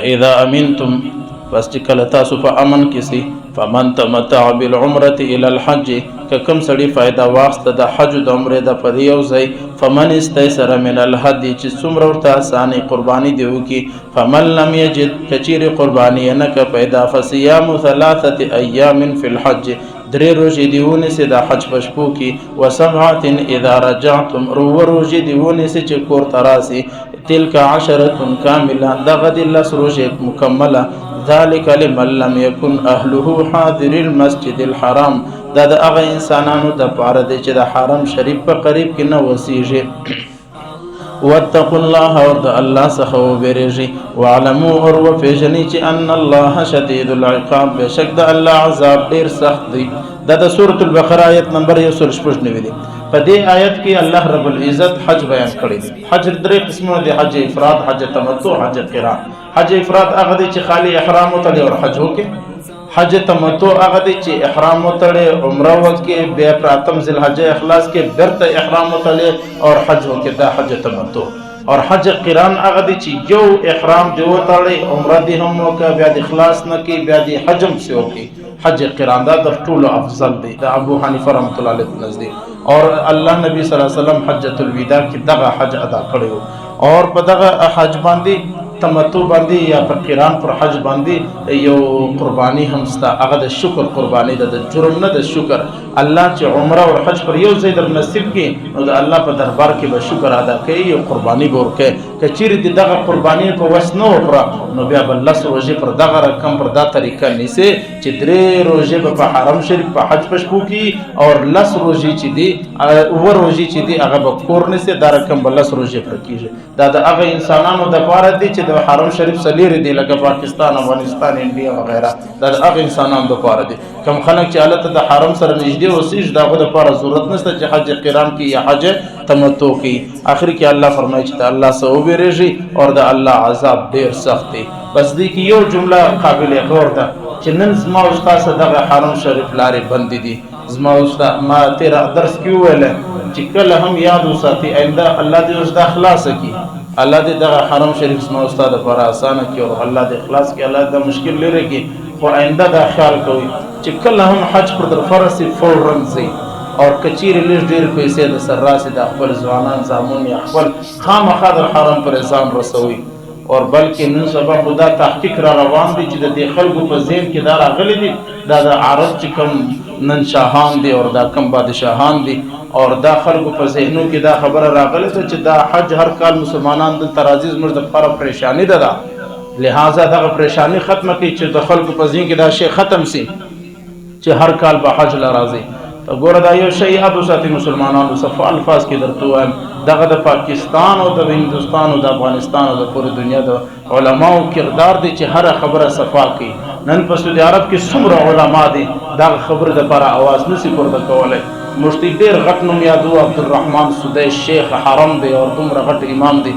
فاذا امنتم بس چې کله تاسو په امن کې سي فمن تمتع بالعمره الى الحج کم سړي فائدہ واسطه د حج د عمره د پدیو ځای فمن استيسر من الهدي چې څومره ورته اسانه قرباني دیو کی فمن لم يجد کچیر قرباني نه ک پیدا فصيام 3 ايام في الحج درې روزې دیونه سي د حج پشپو کی وسبعه اذا رجعتم روزې دیونه سي چې کور تراسي تلك 10 كامله دغه د لس روزې مکمله ذلك لمن لم يكن اهله حاضر المسجد الحرام دا د هغه انسانانو د پاره دی چې د حرم شریف په قریب کې نه وسیږي واتقوا الله اور د الله څخه وبېرېږئ واعلموا اور وپېژنئ چې ان الله شدید العقاب بشک د الله عذاب ډېر سخت دی دا د سورة البقره آیت نمبر 196 دی په دې آیت کې الله رب العزت حج بیان کړی دی حج درې قسمونه دي حج افراد حج تمتع حج قران حج افراد هغه دی چې خالی احرام وتړي او حج وکړي حج تمتع هغه دی چې احرام وتړي عمره وکړي بیا پراتم ذل حج اخلاص کې برته احرام وتړي او حج وکړي دا حج تمتع اور حج قران هغه دی چې یو احرام دی وتړي عمره دی هم وکړي بیا د اخلاص نه کې بیا د حجم سی وکړي حج قران دا د ټولو افضل دی د ابو حنیفه رحمۃ اللہ علیہ نزدیک اور الله نبی صلی الله علیه وسلم حجۃ الوداع کې دغه حج ادا کړو اور په دغه حج باندې تمتع باندې یا په قران پر حج باندې یو قربانی هم ستا هغه د شکر قربانی د جرم نه د شکر الله چې عمره او حج پر یو ځای در نصیب کړي نو د الله په دربار کې به شکر ادا کوي او قربانی به ورکړي کچیر دغه قربانی په وسنو وکړه نو بیا بل لس روزې پر دغه رقم پر دا طریقه نیسي چې درې روزې په حرم شریف په حج پشپو کې اور لس روزې چې دي او روزې چې دي هغه به کور نیسي دا رقم بل لس روزې پر کیږي دا د هغه انسانانو د پاره دي چې د حرم شریف سلیری دی لکه پاکستان افغانستان انډیا وغیرہ دا د هغه انسانانو د پاره دي کوم خلک چې حالت د حرم سره نږدې اوسېږي دغه د پاره ضرورت نشته چې حج قران کې یا حج تمتع کې اخر کې الله فرمایي چې الله سره وبېرېږي اور د الله عذاب ډیر سخت دی بس دې کې یو جمله قابل غور ده چې نن زما او تاسو دغه حرم شریف لارې بند دي زما او ما تیر درس کې ویل چې کله هم یاد وساتي آینده الله دې اوس د اخلاص کی الله دې دغه حرم شریف زما استاد پر آسانه کی اور الله دې اخلاص کی الله دې مشکل لري کی خو آینده دا خیال کوي چې کله هم حج پر در فرض فورا زی اور کچیر لږ ډیر پیسې د سر راسي د خپل ځوانان زامن یا خپل خامخا د حرم پر ځان رسوي اور بلکې نن سبا خدا تحقیق را روان دي چې د خلکو په ذهن کې دا راغلي دي دا د عرب چې کوم نن شاهان دي اور دا کم بادشاهان دي اور دا خلکو په ذهنو کې دا خبره راغله چې دا حج هر کال مسلمانان د ترازیز مرز د لپاره پریشانی ده لہذا دا پریشانی ختمه کړي چې د خلکو په ذهن کې دا شی ختم سي چې هر کال به حج لراځي ګوره دا یو شی یاد وساتي مسلمانانو صفه الفاظ کې درته وایم دغه د پاکستان او د هندوستان او د افغانستان او د پوره دنیا د علماو کردار دی چې هر خبره صفا کوي نن په سعودي عرب کې څومره علما دي دا خبره د لپاره आवाज نسی پورته کولای مفتی ډیر غټ نوم یادو عبدالرحمن سودی شیخ حرم دی اور دومره غټ امام دی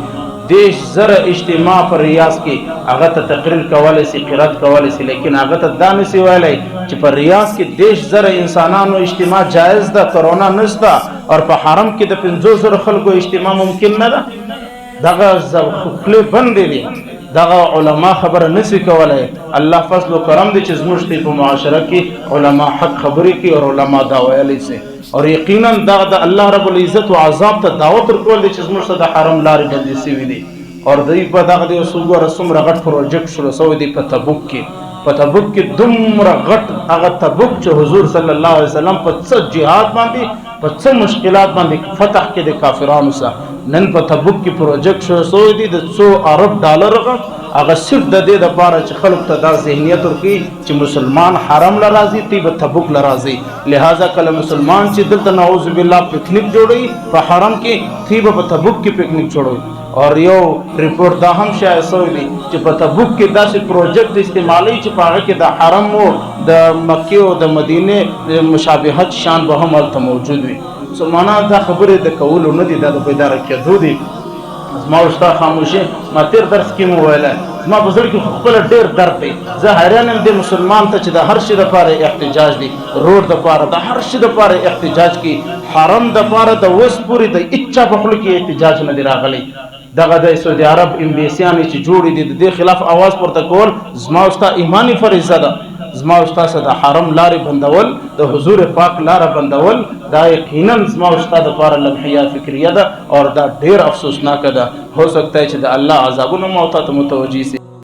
دیش زر اجتماع پر ریاض کې هغه ته تقریر کولای سي قرات کولای سي لیکن هغه ته دانه سی ویلای چې پر ریاض کې دیش زر انسانانو اجتماع جائز ده کرونا نشته اور په حرم کې د 500 خلکو اجتماع ممکن نه ده دغه خپل بند دي دغه علما خبره نسی کولای الله فضل و کرم دي چې زموږ په معاشره کې علما حق خبري کوي او علما دا ویلي سي اور یقینا دا د الله رب العزت او عذاب ته دعوت ورکول دي چې زموږ د حرم لارې بندي سوي دي اور دوی په دغه د اصول رسوم رغټ پروجیکټ شروع شوی دی په تبوک کې دومره غټ هغه تبوک چې حضور صلی الله علیه وسلم په څه جهاد باندې په څه مشکلات باندې فتح کې د کافرانو سره نن په تبوک کې پروجیکټ شروع شوی دی د 100 ارب ډالر هغه صرف د دې لپاره چې خلک ته دا ذهنیت ورکړي چې مسلمان حرم لراځي تی به تبوک لراځي لہذا کله مسلمان چې دلته نعوذ بالله پکنیک جوړي په حرم کې تی به تبوک کې پکنیک جوړي اور یو ریپورت دا هم شایع شوی دی چې په تبوک کې داسې پروجیکټ استعمالي چې په هغه کې د حرم او د مکې او د مدینه مشابهت شان به هم هلته موجود وي سمانا دا خبره د کولو نه دي دا د بیدار کېدو دي ما وستا خاموشي ما تیر درس کې مو ویل ما بزرګ کې خپل ډیر درد دی زه حیران یم د مسلمان ته چې د هر شي لپاره احتجاج دی روډ لپاره د هر شي لپاره احتجاج کی حرم لپاره د وس پوری د اچا په خلکو کې احتجاج نه دی راغلی دغه د سعودي عرب امبیسیانې چې جوړې دي د دې خلاف اواز پورته کول زما او ستا ایمانی فریضه ده. زما او ستا د حرم لارې بندول، د حضور پاک لاره بندول، دا یقینا زما او ستا دپاره لمحیه فکریه ده او دا ډېر افسوسناکه ده. هو سکتا ہے چې د الله عذابونه مو ته متوجي سي.